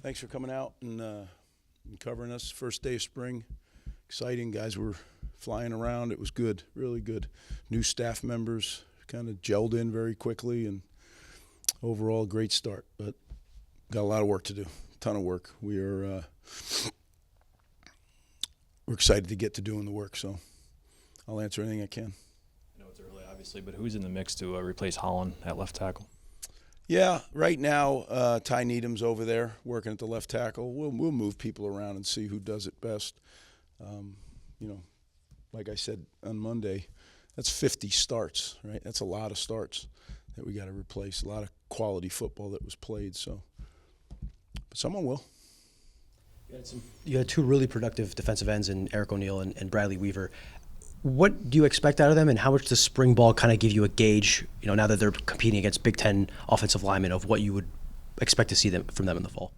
Thanks for coming out and covering us. First day of spring. Exciting. Guys were flying around. It was good, really good. New staff members kind of gelled in very quickly, and overall, great start. But got a lot of work to do, a ton of work. We're excited to get to doing the work, so I'll answer anything I can. I know it's early, obviously, but who's in the mix to replace Holland at left tackle? Yeah, right now, Ty Needham's over there working at the left tackle. We'll move people around and see who does it best. Like I said on Monday, that's 50 starts, right? That's a lot of starts that we got to replace. A lot of quality football that was played. So, but someone will. You had two really productive defensive ends in Eric O'Neill and Bradley Weaver. What do you expect out of them, and how much does spring ball kind of give you a gauge, now that they're competing against Big Ten offensive linemen, of what you would expect to see from them in the fall?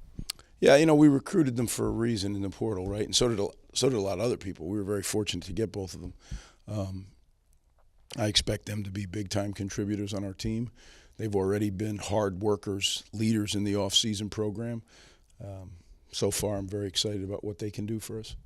Yeah, we recruited them for a reason in the portal, right? And so did a lot of other people. We were very fortunate to get both of them. I expect them to be big-time contributors on our team. They've already been hard workers, leaders in the off-season program. So far, I'm very excited about what they can do for us.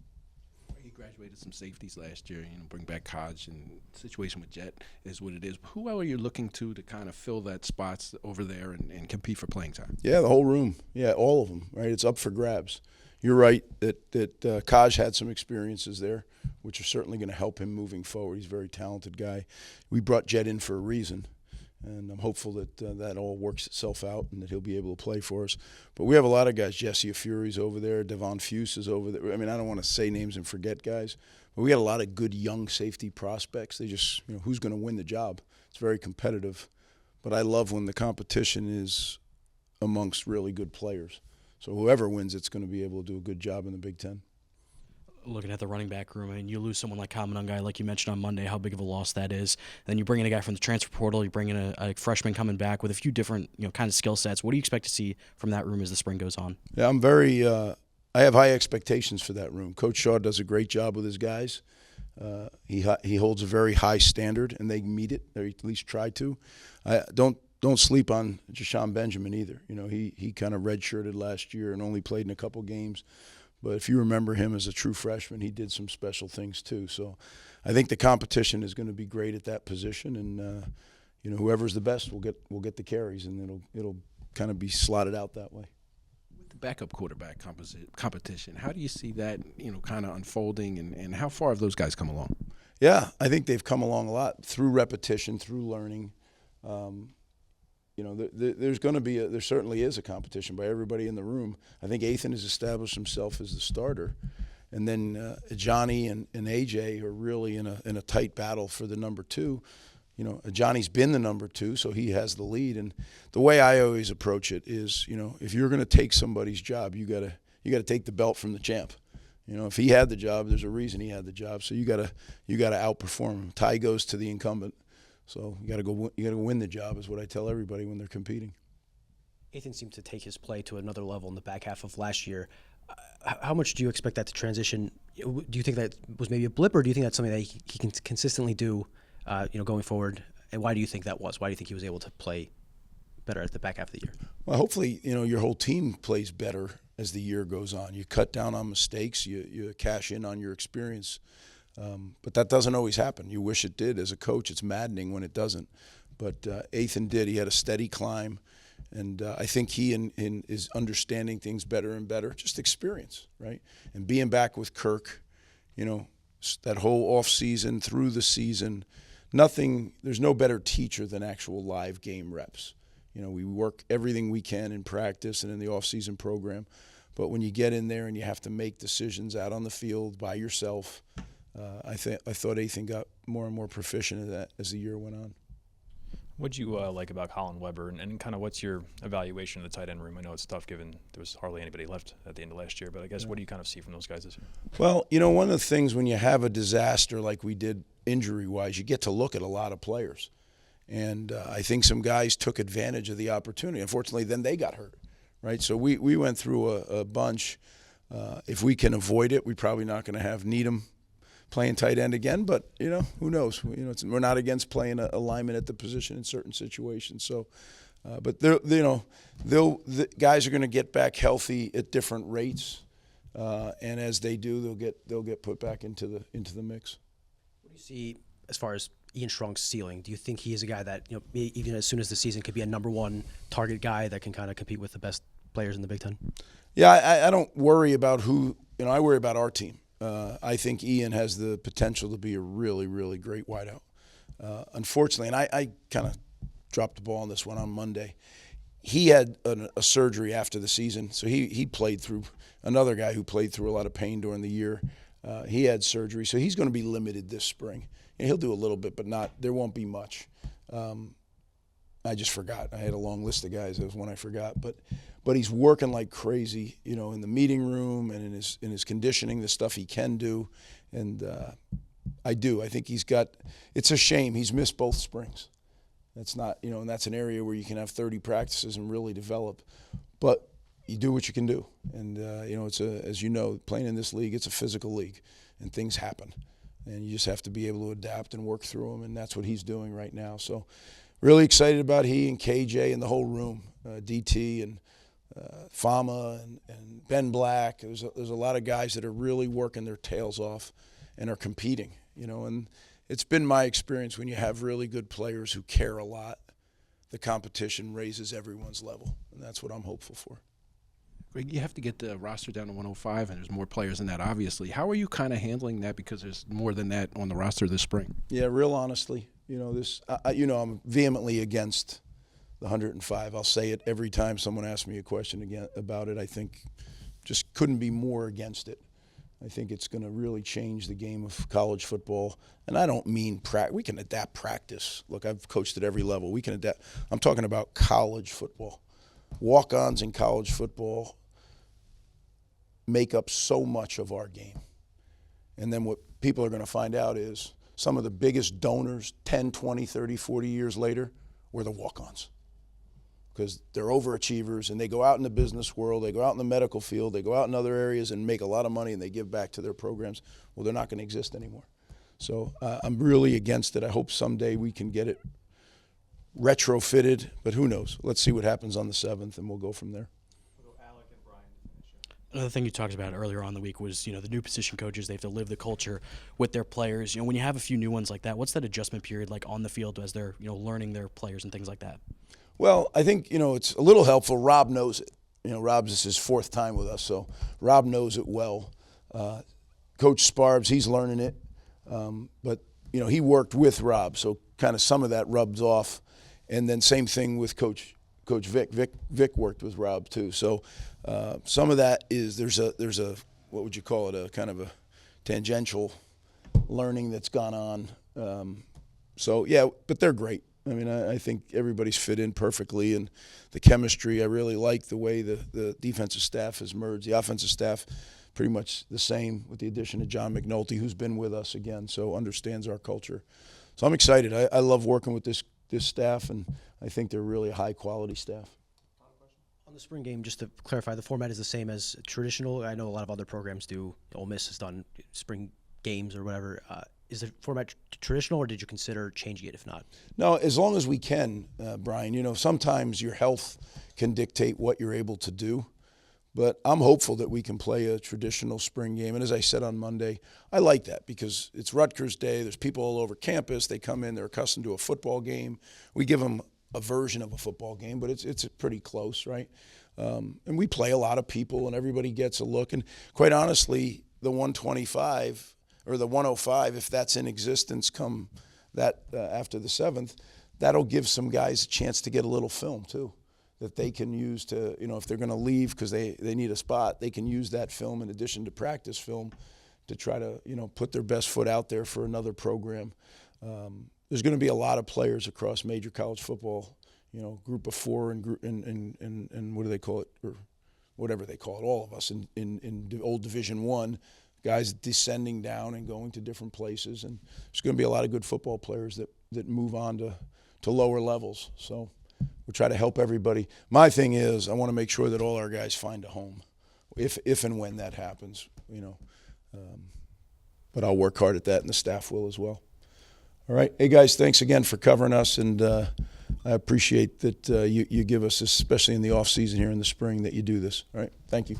You graduated some safeties last year, bring back Hodge, and the situation with Jet is what it is. Who are you looking to kind of fill that spots over there and compete for playing time? Yeah, the whole room. Yeah, all of them, right? It's up for grabs. You're right that Kaj had some experiences there, which are certainly going to help him moving forward. He's a very talented guy. We brought Jet in for a reason, and I'm hopeful that that all works itself out and that he'll be able to play for us. But we have a lot of guys. Jesse Fury's over there. Devon Fuse is over there. I mean, I don't want to say names and forget guys, but we got a lot of good young safety prospects. They just, who's going to win the job? It's very competitive. But I love when the competition is amongst really good players. So whoever wins, it's going to be able to do a good job in the Big Ten. Looking at the running back room, you lose someone like Kamanungai, like you mentioned on Monday, how big of a loss that is. Then you bring in a guy from the transfer portal, you bring in a freshman coming back with a few different kind of skill sets. What do you expect to see from that room as the spring goes on? Yeah, I'm very I have high expectations for that room. Coach Shaw does a great job with his guys. He holds a very high standard, and they meet it, or at least try to. Don't sleep on Jashawn Benjamin either. He kind of redshirted last year and only played in a couple games. But if you remember him as a true freshman, he did some special things too. So I think the competition is going to be great at that position, and whoever's the best will get the carries, and it'll kind of be slotted out that way. With the backup quarterback competition, how do you see that kind of unfolding, and how far have those guys come along? Yeah, I think they've come along a lot through repetition, through learning. There certainly is a competition by everybody in the room. I think Ethan has established himself as the starter, and then Johnny and AJ are really in a tight battle for the number two. Johnny's been the number two, so he has the lead. And the way I always approach it is, if you're going to take somebody's job, you gotta take the belt from the champ. If he had the job, there's a reason he had the job. So you gotta outperform him. Ty goes to the incumbent. So you got to go win the job is what I tell everybody when they're competing. Ethan seemed to take his play to another level in the back half of last year. How much do you expect that to transition? Do you think that was maybe a blip, or do you think that's something that he can consistently do, going forward? And why do you think that was? Why do you think he was able to play better at the back half of the year? Well, hopefully, your whole team plays better as the year goes on. You cut down on mistakes. You cash in on your experience. But that doesn't always happen. You wish it did. As a coach, it's maddening when it doesn't. But Ethan did. He had a steady climb, and I think he is understanding things better and better. Just experience, right? And being back with Kirk, that whole off season through the season, there's no better teacher than actual live game reps. We work everything we can in practice and in the off season program, but when you get in there and you have to make decisions out on the field by yourself. I thought Ethan got more and more proficient at that as the year went on. What do you like about Colin Weber, and kind of what's your evaluation of the tight end room? I know it's tough given there was hardly anybody left at the end of last year, but I guess what do you kind of see from those guys this year? Well, one of the things when you have a disaster like we did injury-wise, you get to look at a lot of players. And I think some guys took advantage of the opportunity. Unfortunately, then they got hurt, right? So we went through a bunch. If we can avoid it, we're probably not going to have Needham playing tight end again, but who knows? We're not against playing a lineman at the position in certain situations. So But the guys are going to get back healthy at different rates, and as they do, they'll get put back into the mix. What do you see as far as Ian Strong's ceiling? Do you think he is a guy that, even as soon as the season, could be a number one target guy that can kind of compete with the best players in the Big Ten? Yeah, I don't worry about who. I worry about our team. I think Ian has the potential to be a really, really great wideout. Unfortunately, and I kind of dropped the ball on this one on Monday. He had a surgery after the season, so he played through. Another guy who played through a lot of pain during the year. He had surgery, so he's going to be limited this spring. And he'll do a little bit, but there won't be much. I just forgot. I had a long list of guys. That was one I forgot. But he's working like crazy, in the meeting room and in his conditioning, the stuff he can do. And I think he's got – it's a shame he's missed both springs. That's not – and that's an area where you can have 30 practices and really develop. But you do what you can do. And, it's as you know, playing in this league, it's a physical league, and things happen. And you just have to be able to adapt and work through them, and that's what he's doing right now. So really excited about he and KJ and the whole room, DT and Fama and Ben Black. There's a lot of guys that are really working their tails off and are competing, and it's been my experience when you have really good players who care a lot, the competition raises everyone's level, and that's what I'm hopeful for. Greg, you have to get the roster down to 105, and there's more players than that, obviously. How are you kind of handling that, because there's more than that on the roster this spring? Yeah, real honestly, I'm vehemently against the 105. I'll say it every time someone asks me a question again about it. I think just couldn't be more against it. I think it's going to really change the game of college football. And I don't mean we can adapt practice. Look, I've coached at every level. We can adapt. I'm talking about college football. Walk-ons in college football make up so much of our game. And then what people are going to find out is some of the biggest donors 10, 20, 30, 40 years later were the walk-ons, because they're overachievers and they go out in the business world, they go out in the medical field, they go out in other areas and make a lot of money, and they give back to their programs. Well, they're not going to exist anymore. So I'm really against it. I hope someday we can get it retrofitted, but who knows? Let's see what happens on the 7th, and we'll go from there. Another thing you talked about earlier on in the week was, the new position coaches, they have to live the culture with their players. When you have a few new ones like that, what's that adjustment period like on the field as they're, learning their players and things like that? Well, I think, it's a little helpful. Rob knows it. Rob's is his 4th time with us, so Rob knows it well. Coach Sparbs, he's learning it. But, he worked with Rob, so kind of some of that rubs off. And then same thing with Coach Vic. Vic worked with Rob too. So some of that is there's a what would you call it, a kind of a tangential learning that's gone on. So yeah, but they're great. I mean, I think everybody's fit in perfectly, and the chemistry. I really like the way the defensive staff has merged. The offensive staff pretty much the same, with the addition of John McNulty, who's been with us again, so understands our culture. So I'm excited. I love working with this staff, and I think they're really a high-quality staff. On the spring game, just to clarify, the format is the same as traditional. I know a lot of other programs do. Ole Miss has done spring games or whatever. Is the format traditional, or did you consider changing it if not? No, as long as we can, Brian. Sometimes your health can dictate what you're able to do. But I'm hopeful that we can play a traditional spring game. And as I said on Monday, I like that because it's Rutgers Day. There's people all over campus. They come in. They're accustomed to a football game. We give them a version of a football game, but it's pretty close, right? And we play a lot of people, and everybody gets a look. And quite honestly, the 125 or the 105, if that's in existence come that after the 7th, that'll give some guys a chance to get a little film too, that they can use to, if they're going to leave because they need a spot, they can use that film in addition to practice film to try to, put their best foot out there for another program. There's going to be a lot of players across major college football, group of 4 and what do they call it, or whatever they call it, all of us in old Division I, guys descending down and going to different places. And there's going to be a lot of good football players that move on to lower levels. So we'll try to help everybody. My thing is I want to make sure that all our guys find a home if and when that happens, but I'll work hard at that, and the staff will as well. All right. Hey, guys, thanks again for covering us, and I appreciate that you give us, especially in the off season here in the spring, that you do this. All right, thank you.